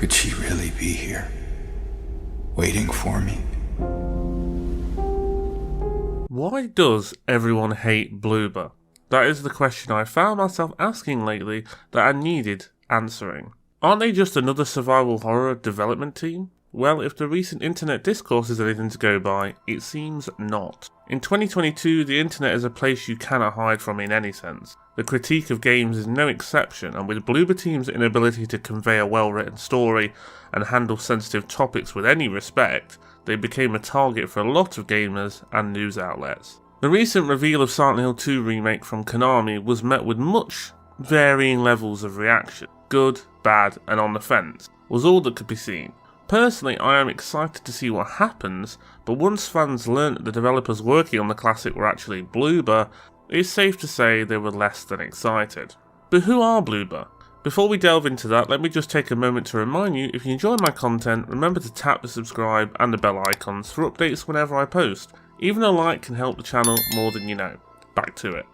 Could she really be here, waiting for me? Why does everyone hate Bloober? That is the question I found myself asking lately that I needed answering. Aren't they just another survival horror development team? Well, if the recent internet discourse is anything to go by, it seems not. In 2022, the internet is a place you cannot hide from in any sense. The critique of games is no exception, and with Bloober Team's inability to convey a well-written story and handle sensitive topics with any respect, they became a target for a lot of gamers and news outlets. The recent reveal of Silent Hill 2 Remake from Konami was met with much varying levels of reaction. Good, bad, and on the fence was all that could be seen. Personally, I am excited to see what happens, but once fans learnt that the developers working on the classic were actually Bloober, it's safe to say they were less than excited. But who are Bloober? Before we delve into that, let me just take a moment to remind you, if you enjoy my content, remember to tap the subscribe and the bell icons for updates whenever I post. Even a like can help the channel more than you know. Back to it.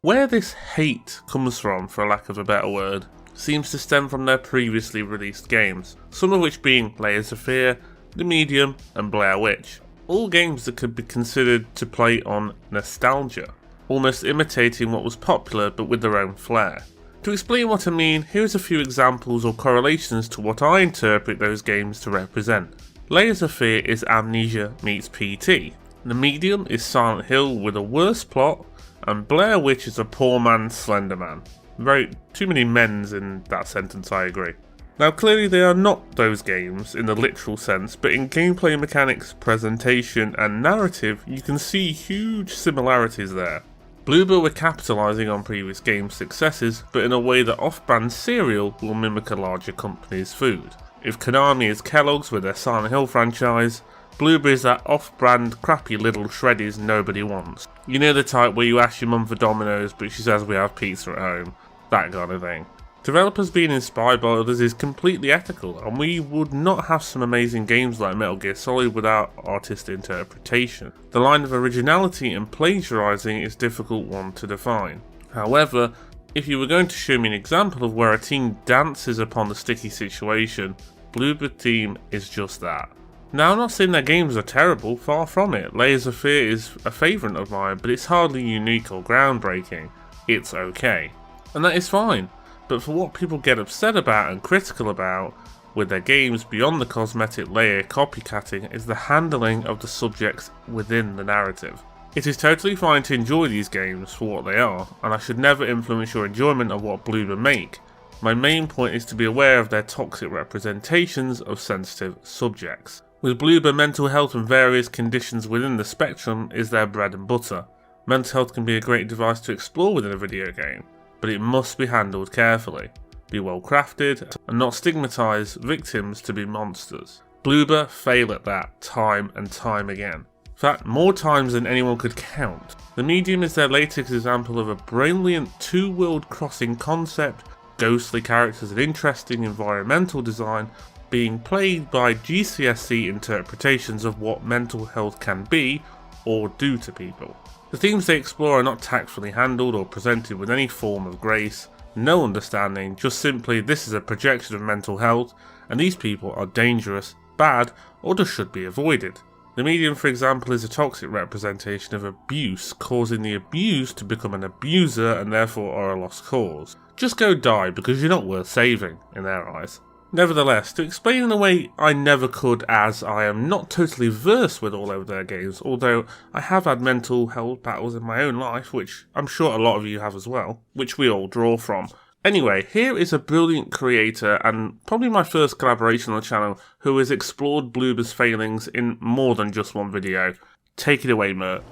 Where this hate comes from, for lack of a better word, seems to stem from their previously released games, some of which being Layers of Fear, The Medium and Blair Witch. All games that could be considered to play on nostalgia, almost imitating what was popular but with their own flair. To explain what I mean, here's a few examples or correlations to what I interpret those games to represent. Layers of Fear is Amnesia meets PT. The Medium is Silent Hill with a worse plot, and Blair Witch is a poor man's Slender Man. Very too many men's in that sentence, I agree. Now clearly they are not those games in the literal sense, but in gameplay mechanics, presentation and narrative you can see huge similarities there. Bloober were capitalising on previous game successes, but in a way that off-brand cereal will mimic a larger company's food. If Konami is Kellogg's with their Silent Hill franchise, Bloober is that off-brand crappy little shreddies nobody wants. You know the type where you ask your mum for Domino's but she says we have pizza at home. That kind of thing. Developers being inspired by others is completely ethical, and we would not have some amazing games like Metal Gear Solid without artist interpretation. The line of originality and plagiarising is a difficult one to define. However, if you were going to show me an example of where a team dances upon the sticky situation, Bloober Team is just that. Now, I'm not saying their games are terrible, far from it. Layers of Fear is a favourite of mine, but it's hardly unique or groundbreaking. It's okay. And that is fine. But for what people get upset about and critical about with their games beyond the cosmetic layer copycatting is the handling of the subjects within the narrative. It is totally fine to enjoy these games for what they are, and I should never influence your enjoyment of what Bloober make. My main point is to be aware of their toxic representations of sensitive subjects. With Bloober, mental health and various conditions within the spectrum is their bread and butter. Mental health can be a great device to explore within a video game, but it must be handled carefully, be well crafted, and not stigmatise victims to be monsters. Bloober fail at that time and time again. In fact, more times than anyone could count. The Medium is their latest example of a brilliant two-world crossing concept, ghostly characters and interesting environmental design, being played by GCSE interpretations of what mental health can be or do to people. The themes they explore are not tactfully handled or presented with any form of grace, no understanding, just simply this is a projection of mental health and these people are dangerous, bad, or just should be avoided. The Medium, for example, is a toxic representation of abuse, causing the abused to become an abuser and therefore are a lost cause. Just go die because you're not worth saving, in their eyes. Nevertheless, to explain in a way I never could, as I am not totally versed with all of their games, although I have had mental health battles in my own life, which I'm sure a lot of you have as well, which we all draw from. Anyway, here is a brilliant creator, and probably my first collaboration on the channel, who has explored Bloober's failings in more than just one video. Take it away, Mert.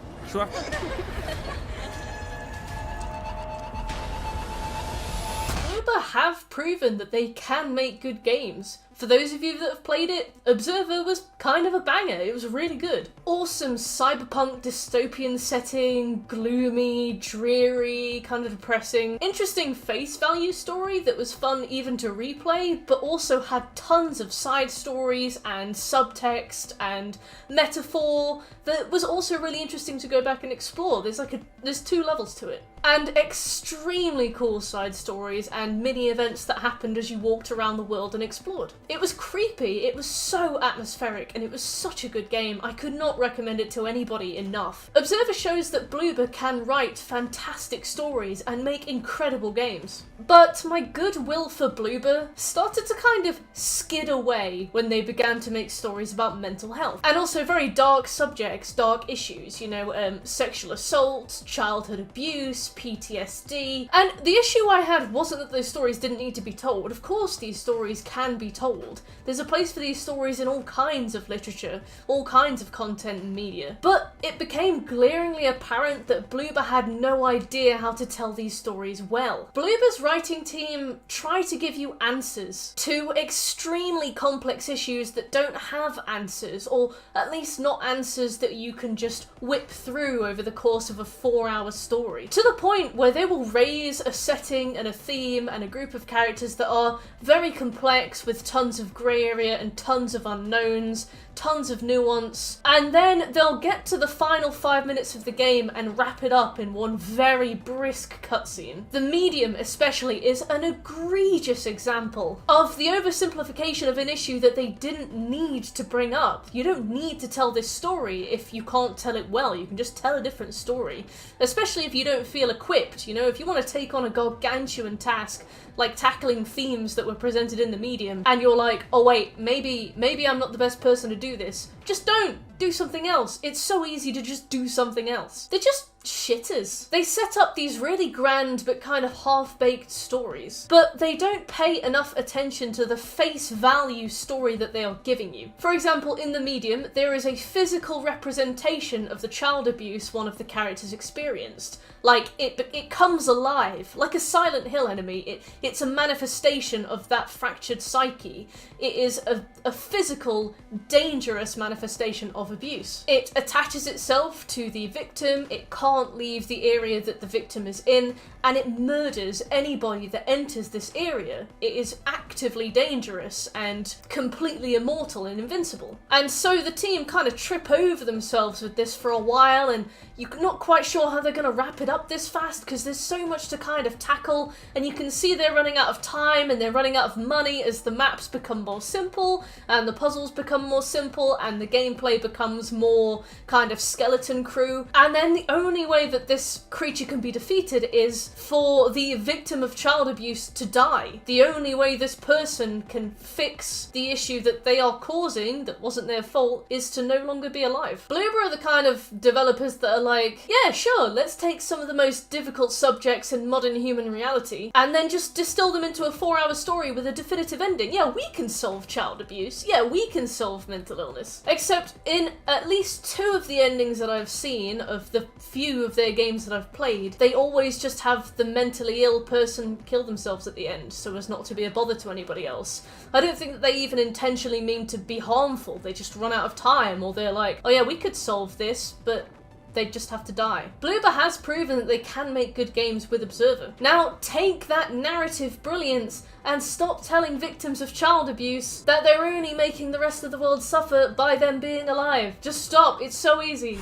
Bloober have proven that they can make good games. for those of you that have played it, Observer was kind of a banger. It was really good. Awesome cyberpunk dystopian setting, gloomy, dreary, kind of depressing. Interesting face value story that was fun even to replay, but also had tons of side stories and subtext and metaphor that was also really interesting to go back and explore. There's 2 levels to it. And extremely cool side stories and mini events that happened as you walked around the world and explored. It was creepy, it was so atmospheric, and it was such a good game. I could not recommend it to anybody enough. Observer shows that Bloober can write fantastic stories and make incredible games. But my goodwill for Bloober started to kind of skid away when they began to make stories about mental health. And also very dark subjects, dark issues, you know, sexual assault, childhood abuse, PTSD. And the issue I had wasn't that those stories didn't need to be told. Of course these stories can be told. There's a place for these stories in all kinds of literature, all kinds of content and media. But it became glaringly apparent that Bloober had no idea how to tell these stories well. Bloober's writing team try to give you answers to extremely complex issues that don't have answers, or at least not answers that you can just whip through over the course of a 4-hour story. To the point where they will raise a setting and a theme and a group of characters that are very complex with tons of grey area and tons of unknowns, tons of nuance, and then they'll get to the final 5 minutes of the game and wrap it up in one very brisk cutscene. The Medium especially is an egregious example of the oversimplification of an issue that they didn't need to bring up. You don't need to tell this story if you can't tell it well. You can just tell a different story, especially if you don't feel equipped. You know, if you want to take on a gargantuan task like tackling themes that were presented in the Medium, and you're like, oh wait, maybe I'm not the best person to do this, just don't. Do something else. It's so easy to just do something else. They're just shitters. They set up these really grand but kind of half-baked stories, but they don't pay enough attention to the face value story that they are giving you. For example, in the Medium, there is a physical representation of the child abuse one of the characters experienced. Like, it comes alive, like a Silent Hill enemy. It's a manifestation of that fractured psyche. It is a physical, dangerous manifestation of abuse. It attaches itself to the victim, it can't leave the area that the victim is in, and it murders anybody that enters this area. It is actively dangerous and completely immortal and invincible. And so the team kind of trip over themselves with this for a while, and you're not quite sure how they're going to wrap it up this fast because there's so much to kind of tackle, and you can see they're running out of time and they're running out of money as the maps become more simple and the puzzles become more simple and the gameplay becomes more kind of skeleton crew. And then the only way that this creature can be defeated is for the victim of child abuse to die. The only way this person can fix the issue that they are causing, that wasn't their fault, is to no longer be alive. Bloober are the kind of developers that are like, yeah, sure, let's take some of the most difficult subjects in modern human reality and then just distill them into a 4-hour story with a definitive ending. Yeah, we can solve child abuse. Yeah, we can solve mental illness. Except in at least 2 of the endings that I've seen of the few of their games that I've played, they always just have the mentally ill person kill themselves at the end so as not to be a bother to anybody else. I don't think that they even intentionally mean to be harmful. They just run out of time, or they're like, oh yeah, we could solve this, but they just have to die. Bloober has proven that they can make good games with Observer. Now take that narrative brilliance and stop telling victims of child abuse that they're only making the rest of the world suffer by them being alive. Just stop, it's so easy.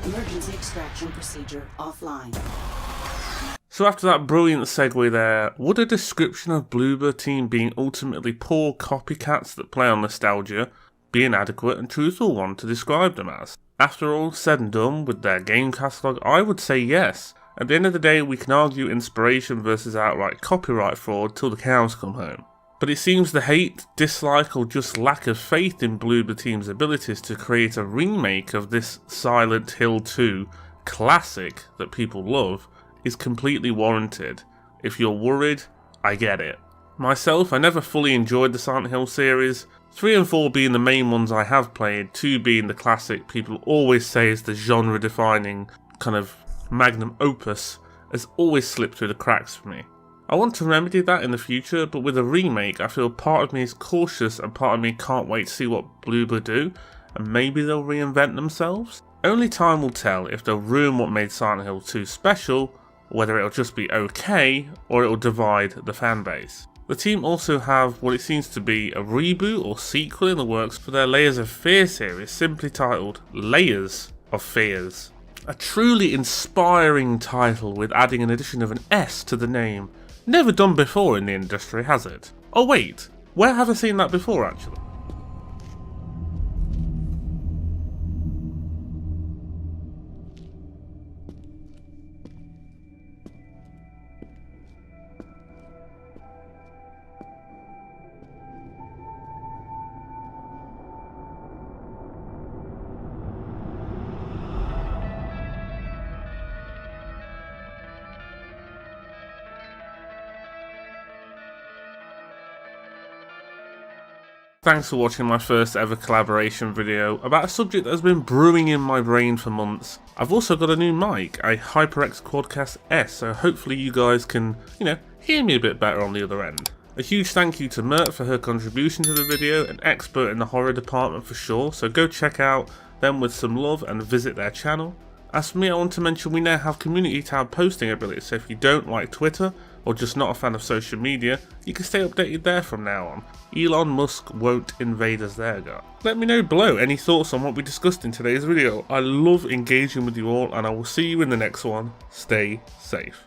Emergency extraction procedure offline. So after that brilliant segue there, would a description of Bloober Team being ultimately poor copycats that play on nostalgia be an adequate and truthful one to describe them as? After all said and done with their game catalogue, I would say yes. At the end of the day, we can argue inspiration versus outright copyright fraud till the cows come home. But it seems the hate, dislike, or just lack of faith in Bloober Team's abilities to create a remake of this Silent Hill 2 classic that people love is completely warranted. If you're worried, I get it. Myself, I never fully enjoyed the Silent Hill series, 3 and 4 being the main ones I have played, 2 being the classic people always say is the genre-defining kind of magnum opus, has always slipped through the cracks for me. I want to remedy that in the future, but with a remake I feel part of me is cautious and part of me can't wait to see what Bloober do, and maybe they'll reinvent themselves. Only time will tell if they'll ruin what made Silent Hill 2 special, or whether it'll just be okay, or it'll divide the fanbase. The team also have what it seems to be a reboot or sequel in the works for their Layers of Fear series, simply titled Layers of Fears. A truly inspiring title with adding an addition of an S to the name. Never done before in the industry, has it? Oh wait, where have I seen that before actually? Thanks for watching my first ever collaboration video about a subject that has been brewing in my brain for months. I've also got a new mic, a HyperX Quadcast S, so hopefully you guys can, hear me a bit better on the other end. A huge thank you to Mert for her contribution to the video, an expert in the horror department for sure, so go check out them with some love and visit their channel. As for me, I want to mention we now have community tab posting ability, so if you don't like Twitter, or just not a fan of social media, you can stay updated there from now on. Elon Musk won't invade us there, guys. Let me know below any thoughts on what we discussed in today's video. I love engaging with you all, and I will see you in the next one. Stay safe.